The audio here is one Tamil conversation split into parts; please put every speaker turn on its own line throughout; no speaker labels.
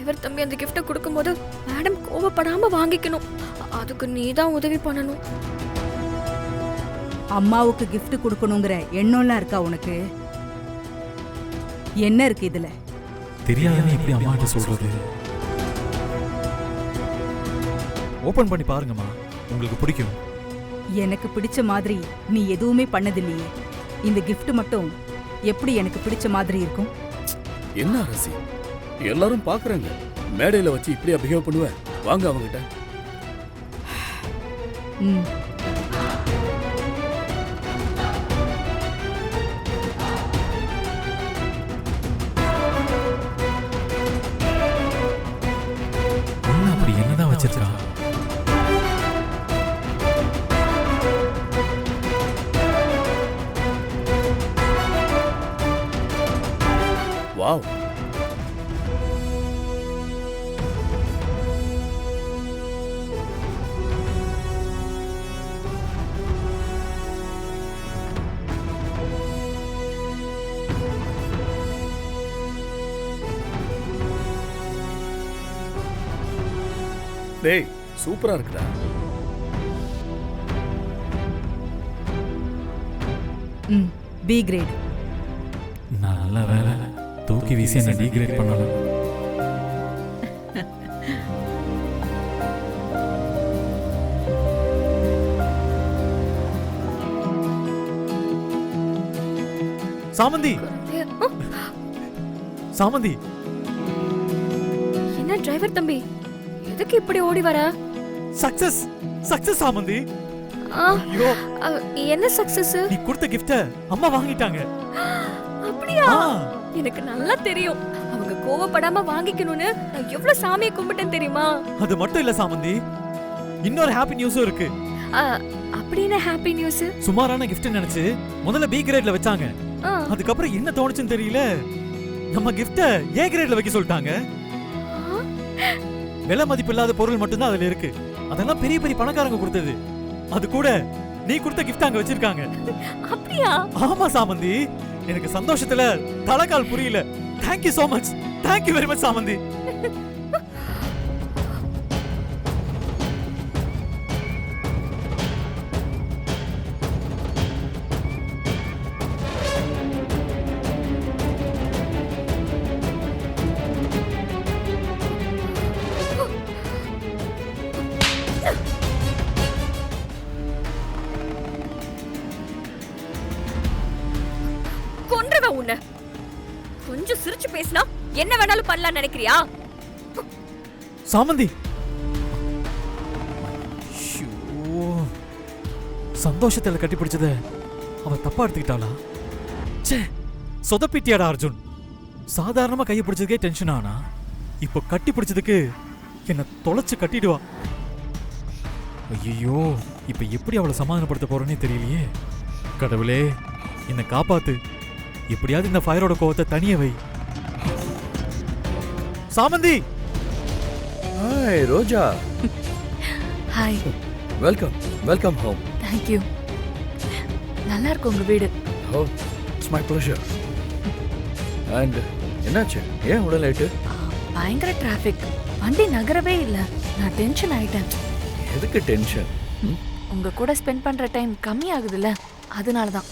டிரைவர் தம்பி அந்த கிஃப்ட்டை கொடுக்கும்போது மேடம் கோவப்படாம வாங்கிக்கணும். அதுக்கு நீ தான் உதவி பண்ணணும்.
அம்மாவுக்கு gift கொடுக்கணுங்கிற எண்ணம்லாம் இருக்கா உனக்கு? என்ன இருக்கு இதுல?
தெரியாதன்னு எப்படி அம்மாட்ட சொல்றது? ஓபன் பண்ணி பாருங்கம்மா, உங்களுக்கு பிடிக்கும்.
எனக்கு பிடிச்ச மாதிரி நீ எதுவுமே பண்ணதில்லையே. இந்த gift மட்டும் எப்படி எனக்கு பிடிச்ச மாதிரி இருக்கும்?
என்ன அரசி, எல்லாரும் பாக்குறாங்க. மேடையில வச்சு இப்படியா பிஹேவ் பண்ணுவ? வாங்க அவங்கிட்ட.
ம்.
அப்படி என்னதான் வச்சிருக்கா?
வாவ், டேய் சூப்பரா இருக்குடா.
ம். Be great.
நல்ல வேலை, தூக்கி வீசி என்ன டீக்ரேட் பண்ணல. சாமந்தி, சாமந்தி.
என்ன டிரைவர் தம்பி, எதுக்கு இப்படி ஓடி வர?
சக்சஸ், சக்சஸ் சாமந்தி.
ஆ,
ஐயோ,
என்ன சக்சஸ்?
நீ கொடுத்த கிஃப்ட அம்மா வாங்கிட்டாங்க.
அப்படியா?
ஆ.
எனக்கு நல்லா தெரியும். அவங்க கோவப்படாம வாங்கிக்கணும்னு நான் எவ்வளவு சாமியை கும்பிட்டேன் தெரியுமா?
அது மட்டும் இல்ல சாமந்தி, இன்னொரு ஹாப்பி நியூஸும் இருக்கு.
அப்படின்னு ஹாப்பி நியூஸ்?
சுமாரான கிஃப்ட் நினைச்சு முதல்ல பி கிரேட்ல வச்சாங்க. அதுக்கப்புறம் என்ன தோணுச்சுன்னு தெரியல, நம்ம கிஃப்ட ஏ கிரேட்ல வைக்க சொல்லிட்டாங்க. விலை மதிப்பு இல்லாத பொருள் மட்டும்தான் அதுல இருக்கு. அதெல்லாம் பெரிய பெரிய பணக்காரங்க கொடுத்தது. அது கூட நீ கொடுத்த கிஃப்ட் அங்க வச்சிருக்காங்க.
அப்படியா?
ஆமா சாமந்தி, எனக்கு சந்தோஷத்துல தலைகால் புரியல. Thank you so much. Thank you very much சாமந்தி.
கொன்றுவேன் உன்னை. கொஞ்சம் சிரிச்சு பேசினா என்ன வேணாலும் பண்ணலாம் நினைக்கிறியா?
சாமந்தி, சந்தோஷத்துல கட்டி பிடிச்சத அவ தப்பா எடுத்துக்கிட்டாளா? ச்சே, சொதப்பிட்டியாடா அர்ஜுன். சாதாரணமா கையை பிடிச்சதுக்கே டென்ஷன் ஆனா, இப்போ கட்டி பிடிச்சதுக்கு என்ன தொலைச்சு கட்டிடுவா. ஐயோ, இப்ப எப்படி அவளை சமாதானப்படுத்த போறேன்னே தெரியலையே. கடவுளே, என்னை காப்பாத்து. எப்படியாவது இந்த ஃபயரோட கோவத்தை தனிய வை. சாமந்தி.
Hi Roja.
Hi.
Welcome, welcome home.
Thank you. நல்லா இருக்கு உங்க வீடு.
ஓ, இட்ஸ் மை ப்ளஷர். அண்ட் என்னாச்சு, ஏன் இவ்வளவு லேட்டு?
பயங்கர டிராஃபிக், வண்டி நகரவே இல்ல. நான் டென்ஷன் ஆயிட்டேன்.
எதுக்கு டென்ஷன்?
உங்க கூட ஸ்பெண்ட் பண்ற டைம் கம்மி ஆகுதுல்ல, அதனால தான்.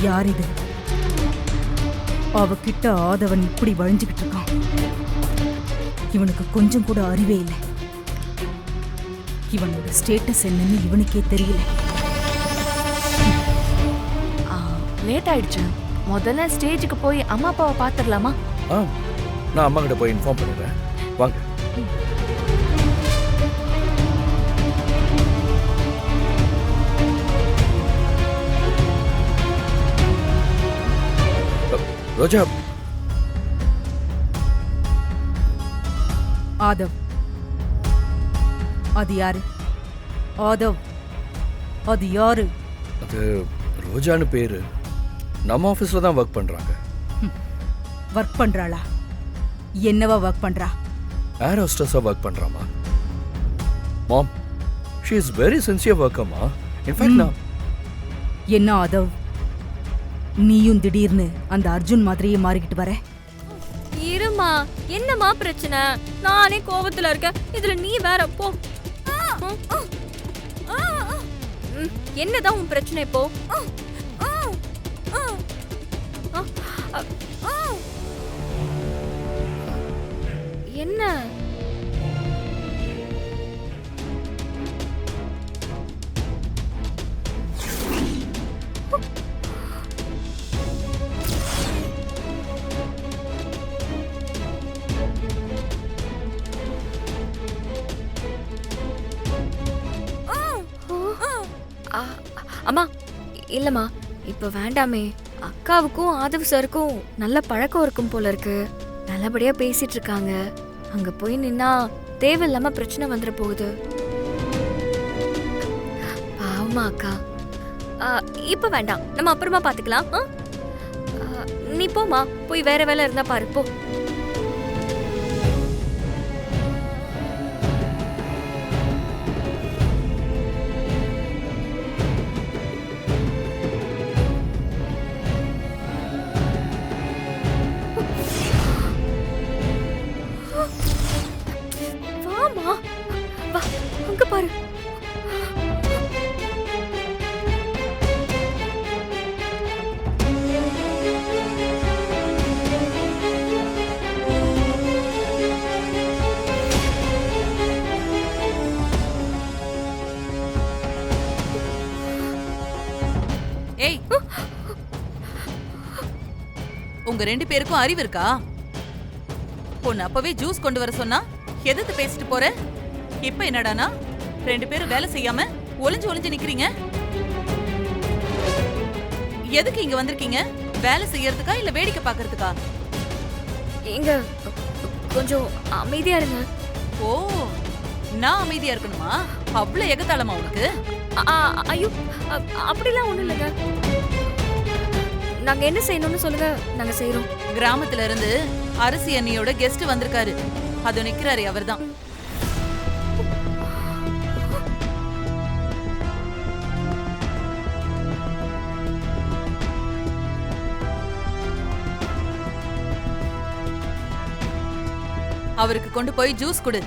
யார் இது? அவகிட்ட ஆதவன் இப்படி வழிஞ்சுக்கிட்டு இருக்கான். இவனுக்கு கொஞ்சம் கூட அறிவே இல்லை. இவனோட ஸ்டேட்டஸ் என்னன்னு இவனுக்கே தெரியல.
லேட் ஆயிடுச்சு. முதல்ல ஸ்டேஜுக்கு போய் அம்மா அப்பாவை பாத்துடலாமா?
நான் அம்மா கிட்ட போய் இன்ஃபார்ம் பண்ணிடுறேன். வாங்க. ரோஜா.
ஆதவ். அது யாரு? ஆதவ், அது யாரு?
அது ரோஜான்னு பேரு. நம்ம ஆஃபீஸ்ல தான் ஒர்க் பண்றாங்க.
ஒர்க் பண்றாளா? என்னவா ஒர்க் பண்றா?
ஏர் ஹோஸ்டஸா ஒர்க் பண்றாமா. Ma'am,
she is very sincere ஒர்க்கம்மா. இன்ஃபேக்ட் நான்
என்ன ஆதவ், நீயும் திடீர்னு அந்த அர்ஜுன் மாதிரியே மாறிக்கிட்டு வர?
இருமா, என்னம்மா பிரச்சனை? நானே கோவத்துல இருக்கேன், இதுல நீ வேற போ. என்னதான் உன் பிரச்சனை இப்போ? என்ன? அம்மா இல்லம்மா, இப்ப வேண்டாமே. அக்காவுக்கும் ஆதவ் சாருக்கும் நல்ல பழக்கம் இருக்கும் போல இருக்கு. நல்லபடியா பேசிட்டு இருக்காங்க. அங்க போய் நின்னா தேவையில்லாம பிரச்சனை வந்துட போகுது. பாவமா அக்கா. இப்ப வேண்டாம், நம்ம அப்புறமா பாத்துக்கலாம். நீ போமா, போய் வேற வேலை இருந்தா பாரு போ. வா, அங்க பாரு.
ஏய், உங்க 2 பேருக்கும் அறிவு இருக்கா? பொண்ணு அப்பவே ஜூஸ் கொண்டு வர சொன்னா எதிர்த்து பேசிட்டு போற. இப்ப என்னடானா 2 பேரும் வேலை செய்யாம ஒளிஞ்சு ஒளிஞ்சு நிக்கிறீங்க. எதுக்கு இங்க வந்திருக்கீங்க? வேலை செய்யறதுக்கா இல்ல வேடிக்கை பாக்குறதுக்கா?
இங்க கொஞ்சம் அமைதியா இருங்க.
ஓ, நான் அமைதியா இருக்கணுமா? அவ்வளவு எகத்தாளமா உனக்கு?
ஐயோ, அப்படிலாம் ஒண்ணும் இல்லைங்க. நாங்க என்ன செய்யணும்னு சொல்லுங்க, நாங்க செய்யறோம்.
கிராமத்துல இருந்து அரசி அண்ணியோட கெஸ்ட் வந்திருக்காரு. அது நிக்கிறாரு, அவர்தான். அவருக்கு கொண்டு போய் ஜூஸ் கொடு.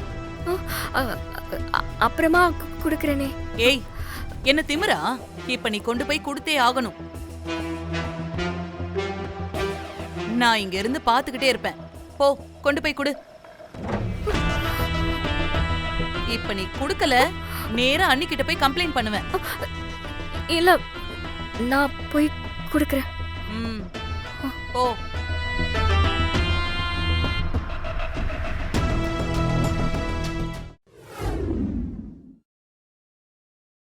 அப்புறமா குடுக்கறேனே.
ஏய், என்ன திமிரா? இப்ப நீ கொண்டு போய் கொடுத்தே ஆகணும். நான் இங்க இருந்து பாத்துக்கிட்டே இருப்பேன். போ, கொண்டு போய் கொடு. இப்ப நீ குடுக்கல, நேரா அண்ணிக்கிட்ட போய் கம்ப்ளைண்ட் பண்ணுவேன்.
இல்ல, நான் போய் குடுக்கறேன்.
போ.